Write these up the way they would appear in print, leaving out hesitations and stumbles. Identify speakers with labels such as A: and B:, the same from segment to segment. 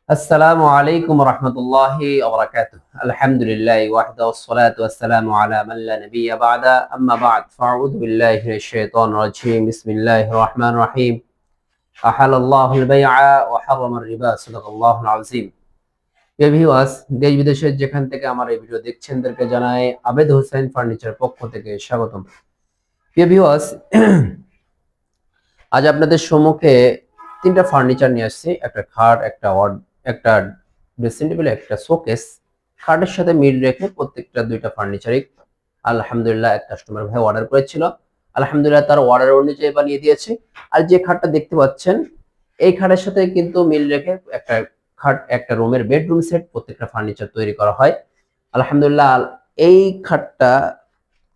A: আসসালামু আলাইকুম রহমতুল্লাহি ওয়া বারাকাতুহু। আলহামদুলিল্লাহি ওয়াহদা ওয়াসসালাতু ওয়াসসালামু আলা মান লা নাবিয়্যা বা'দা আম্মা বা'দ ফাআউযু বিল্লাহি মিনাশ শাইতানির রাজীম বিসমিল্লাহির রহমানির রহিম আহাল্লাহুল বাই'a ওয়া হারামার রিবা সাদাকাল্লাহুল আযীম। প্রিয় ভিউয়ার্স, দেশ বিদেশের যেখান থেকে আমার এই ভিডিও দেখছেন তাদেরকে জানাই আবেদ হোসেন ফার্নিচার পক্ষ থেকে স্বাগতম। প্রিয় ভিউয়ার্স, আজ আপনাদের সম্মুখে তিনটা ফার্নিচার নিয়ে আসছি। একটা খাট, একটা ড্রেসিং টেবিল, একটা শোকেস। খাটের সাথে মিল রেখে প্রত্যেকটা দুইটা ফার্নিচারই আলহামদুলিল্লাহ এক কাস্টমার ভাই অর্ডার করেছিল। আলহামদুলিল্লাহ তার অর্ডার অনুযায়ী বানিয়ে দিয়েছি। আর যে খাটটা দেখতে পাচ্ছেন এই খাটের সাথে কিন্তু মিল রেখে একটা খাট, একটা রুমের বেডরুম সেট, প্রত্যেকটা ফার্নিচার তৈরি করা হয়। আলহামদুলিল্লাহ এই খাটটা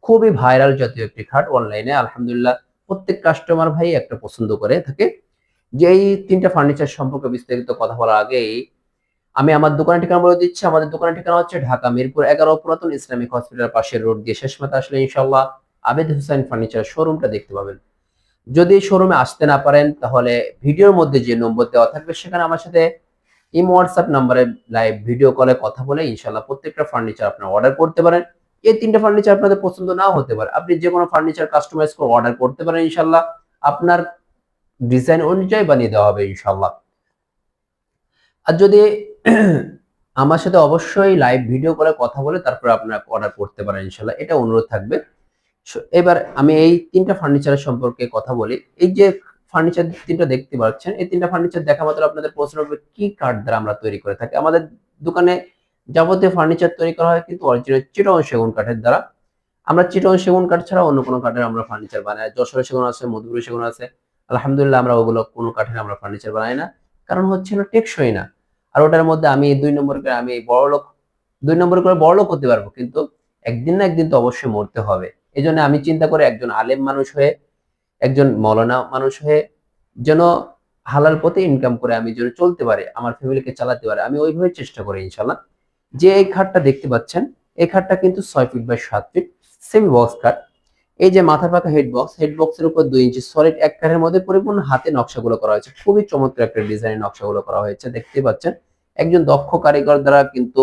A: খুবই ভাইরাল জাতীয় একটি খাট অনলাইনে। আলহামদুলিল্লাহ প্রত্যেক কাস্টমার ভাই একটা পছন্দ করে থাকে। যে এই তিনটা ফার্নিচার সম্পর্কে বিস্তারিত কথা বলার আগেই আমি আমার দোকানের ঠিকানা বলে দিচ্ছি। আমাদের দোকানের ঠিকানা হচ্ছে ঢাকা মিরপুর 11 পুরাতন ইসলামিক হসপিটাল পাশের রোড দিয়ে শেষ মাথা আসলে ইনশাআল্লাহ আবেদ হোসেন ফার্নিচার শোরুমটা দেখতে পাবেন। যদি শোরুমে আসতে না পারেন তাহলে ভিডিওর মধ্যে যে নম্বর দেওয়া থাকবে সেখানে আমার সাথে ইমো হোয়াটসঅ্যাপ নাম্বারে লাইভ ভিডিও কলে কথা বলে ইনশাআল্লাহ প্রত্যেকটা ফার্নিচার আপনারা অর্ডার করতে পারেন। এই তিনটা ফার্নিচার আপনাদের পছন্দ নাও হতে পারে, আপনি যে কোনো ফার্নিচার কাস্টমাইজ করে অর্ডার করতে পারেন ইনশাআল্লাহ। আপনার ডিজাইন অনুযায়ী বানিয়ে দেওয়া হবে ইনশাআল্লাহ। আর যদি আমার সাথে অবশ্যই লাইভ ভিডিও করে কথা বলে তারপরে আপনারা অর্ডার করতে পারেন ইনশাআল্লাহ, এটা অনুরোধ থাকবে। এবার আমি এই তিনটা ফার্নিচারের সম্পর্কে কথা বলি। এই যে ফার্নিচার তিনটা দেখতে পাচ্ছেন, এই তিনটা ফার্নিচার দেখা মাত্র আপনাদের প্রশ্ন হবে কি কাঠ দ্বারা আমরা তৈরি করে থাকি। আমাদের দোকানে যাবতীয় ফার্নিচার তৈরি করা হয় কিন্তু অরিজিনাল চিটাগং সেগুন কাঠের দ্বারা। আমরা চিটাগং সেগুন কাঠ ছাড়া অন্য কোনো কাঠের আমরা ফার্নিচার বানাই না। যশোরের সেগুন আছে, মধুপুরের সেগুন আছে। আলহামদুলিল্লাহ আমরা ওগুলো কোনো কাঠের আমরা ফার্নিচার বানাই না, কারণ হচ্ছে না টেকসই না। আর ওটার মধ্যে আমি 2 নম্বর করে আমি বড়লোক, 2 নম্বর করে বড়লোক হতে পারবো, কিন্তু একদিন না একদিন তো অবশ্যই মরতে হবে। এই জন্য আমি চিন্তা করে একজন আলেম মানুষ হয়ে, একজন মৌলানা মানুষ হয়ে যেন হালাল পথে ইনকাম করে আমি যেন চলতে পারি, আমার ফ্যামিলিকে চালাতে পারে, আমি ওইভাবে চেষ্টা করি ইনশাল্লাহ। যে এই খাটটা দেখতে পাচ্ছেন, এই খাটটা কিন্তু 6 feet by 7 feet semi box খাট। এই যে মাথা পাকা হেড বক্সের উপর 2 ইঞ্চি সলিড এক কাঠের মধ্যে পরিপূর্ণ হাতে নকশাগুলো করা হয়েছে। খুবই চমৎকার একটা ডিজাইনের নকশাগুলো করা হয়েছে, দেখতে পাচ্ছেন। একজন দক্ষ কারিগর দ্বারা কিন্তু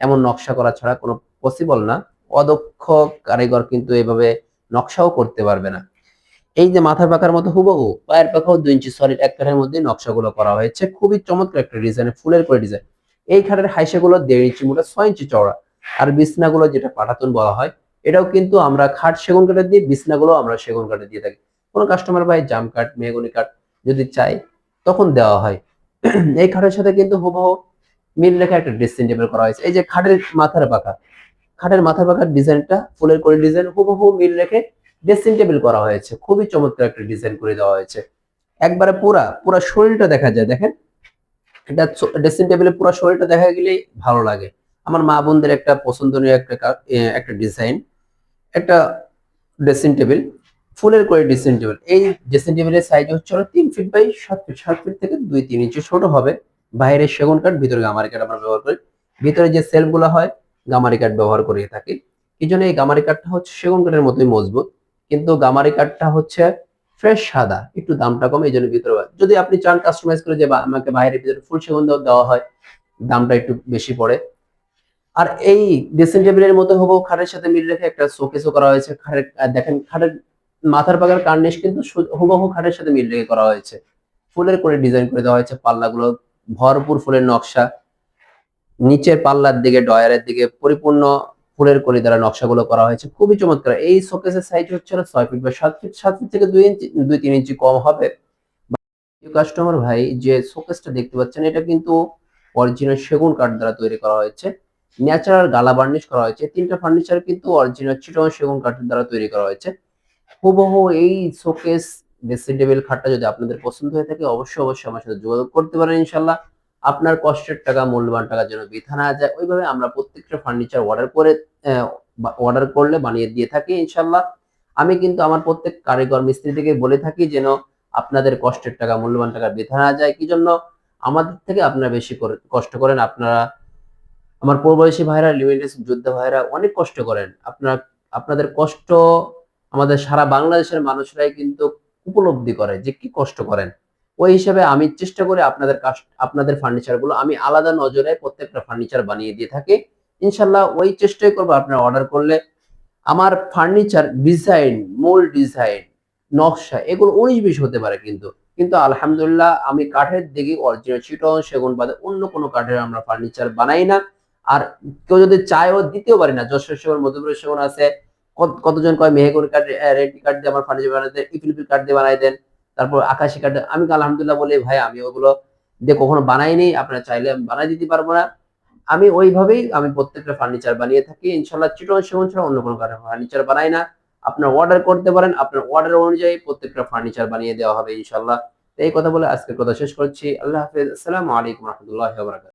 A: এমন নকশা করা ছাড়া কোনো পসিবল না। অদক্ষ কারিগর কিন্তু এভাবে নকশাও করতে পারবে না। এই যে মাথার পাখার মতো হুবহু পায়ের পাখাও 2 ইঞ্চি সলিড এক কাঠের মধ্যে নকশাগুলো করা হয়েছে। খুবই চমৎকার একটা ডিজাইন, ফুলের করে ডিজাইন। এই খাটের হাইসাগুলো 1.5 ইঞ্চি মোটা, 6 ইঞ্চি চওড়া। আর বিছনাগুলো যেটা পাটাতন বলা হয়, এটাও কিন্তু আমরা খাট সেগুন কাঠের দিয়ে, বিছনাগুলো আমরা সেগুন কাঠের দিয়ে থাকি। কোনো কাস্টমার ভাই জাম কাঠ, মেহগনি কাঠ যদি চাই তখন দেওয়া হয়। এই খাটের সাথে কিন্তু হুবহু মিল রেখে একটা ড্রেসিং টেবিল করা হয়েছে। এই যে খাটের মাথার পাখার ডিজাইনটা ফুলের করে ডিজাইন হুবহু মিল রেখে ড্রেসিং টেবিল করা হয়েছে। খুবই চমৎকার একটা ডিজাইন করে দেওয়া হয়েছে। একবারে পুরা পুরা শরীরটা দেখা যায়, দেখেন। এটা ড্রেসিং টেবিলে পুরো শরীরটা দেখা গেলেই ভালো লাগে। আমার মা বোনদের একটা পছন্দনীয় একটা ডিজাইন, একটা ড্রেসিং টেবিল, ফুলের করে ড্রেসিং টেবিল। এই ড্রেসিং টেবিলের সাইজ হচ্ছে 3 ফিট বাই 7 ফিট, 7 ফিট থেকে 2-3 ইঞ্চি ছোট হবে। বাইরে সেগুন কাঠ, ভিতরে গামারি কাঠ আমরা ব্যবহার করি। ভিতরে যে সেলফ গুলো হয় গামারি কাঠ ব্যবহার করে থাকি। এই জন্য এই গামারি কাঠটা হচ্ছে সেগুন কাঠের মতোই মজবুত, কিন্তু গামারি কাঠটা হচ্ছে ফ্রেশ সাদা, একটু দামটা কম, এই জন্য ভিতরে যদি আপনি চান কাস্টমাইজ করে যে আমাকে বাইরের ভিতরে ফুল সেগুন দেওয়া হয়, দামটা একটু বেশি পড়ে। আর এই ড্রেসিং টেবিলের মতো হুবহু খাটের সাথে মিল রেখে একটা শোকেসও করা হয়েছে। দেখেন খাটের মাথার পাকার কার্নিশ কিন্তু হুবহু খাটের সাথে মিল রেখে করা হয়েছে। ফুলের করে ডিজাইন করে দেওয়া হয়েছে। পাল্লাগুলো ভরপুর ফুলের নকশা। নিচের পাল্লার দিকে ডয়ারের দিকে পরিপূর্ণ ফুলের কলি দ্বারা নকশাগুলো করা হয়েছে। খুবই চমৎকার। এই শোকেসের সাইজ হচ্ছে 6 ফিট বা 7 ফিট, 7 ফিট থেকে 2 ইঞ্চি, 2-3 ইঞ্চি কম হবে। কাস্টমার ভাই যে শোকেসটা দেখতে পাচ্ছেন এটা কিন্তু অরিজিনাল সেগুন কাঠ দ্বারা তৈরি করা হয়েছে। ন্যাচারাল গালা বার্নিশ করা হয়েছে। তিনটা ফার্নিচার কিন্তু অরিজিনাল চিটাগং সেগুন কাঠের দ্বারা তৈরি করা হয়েছে। হুবহু এই শোকেস ড্রেসিং টেবিল খাটটা যদি আপনাদের পছন্দ হয়ে থাকে অবশ্যই আমার সাথে যোগাযোগ করতে পারেন ইনশাল্লাহ। আপনার কষ্টের টাকা, মূল্যবান টাকা যেন বৃথা না যায়, ওইভাবে আমরা প্রত্যেকটা ফার্নিচার অর্ডার করলে বানিয়ে দিয়ে থাকি ইনশাল্লাহ। আমি কিন্তু আমার প্রত্যেক কারিগর মিস্ত্রি থেকে বলে থাকি যেন আপনাদের কষ্টের টাকা, মূল্যবান টাকা বৃথা না যায়। কি জন্য? আমাদের থেকে আপনারা বেশি কষ্ট করেন। আপনারা আমার প্রবাসী ভাইরা, লিমিটেড যোদ্ধা ভাইরা অনেক কষ্ট করেন। আপনাদের কষ্ট আমাদের সারা বাংলাদেশের মানুষরাই কিন্তু উপলব্ধি করে যে কি কষ্ট করেন। ওই হিসাবে আমি চেষ্টা করি আপনাদের ফার্নিচারগুলো আমি আলাদা নজরে প্রত্যেকটা ফার্নিচার বানিয়ে দিয়ে থাকি। ইনশাআল্লাহ ওই চেষ্টাই করব আপনারা অর্ডার করলে আমার ফার্নিচার ডিজাইন, মূল ডিজাইন, নকশা এগুলো ১৯-২০ হতে পারে কিন্তু আলহামদুলিল্লাহ আমি কাঠের দিকে অরিজিনাল চিটগাং সেগুন বাদে অন্য কোনো কাঠের আমরা ফার্নিচার বানাই না। আর কেউ যদি চায়ও দিতেও পারি না। যশোর সেগুন, মধ্যপ্রদেশ সেগুন আছে। কতজন কয় মেহগনি কাঠ, রেডি কাঠ দিয়ে আমার ফার্নিচার বানায় দেন, ইউক্যালিপটাস কাঠ দিয়ে বানায় দেন। তারপর আকাশি কাঠ আমি আলহামদুলিল্লাহ বলি ভাই আমি ওগুলো দিয়ে কখনো বানাইনি। আপনারা চাইলে আমি বানায় দিতে পারবো না। আমি ওইভাবেই আমি প্রত্যেকটা ফার্নিচার বানিয়ে থাকি। ইনশাআল্লাহ চিটগাং সেগুন ছাড়া অন্য কোনো কাঠের ফার্নিচার বানাই না। আপনারা অর্ডার করতে পারেন। আপনার অর্ডার অনুযায়ী প্রত্যেকটা ফার্নিচার বানিয়ে দেওয়া হবে ইনশাআল্লাহ। তো এই কথা বলে আজকের কথা শেষ করছি। আল্লাহ হাফেজ। আসসালামু আলাইকুম ওয়া রাহমাতুল্লাহি ওয়া বারাকাতুহু।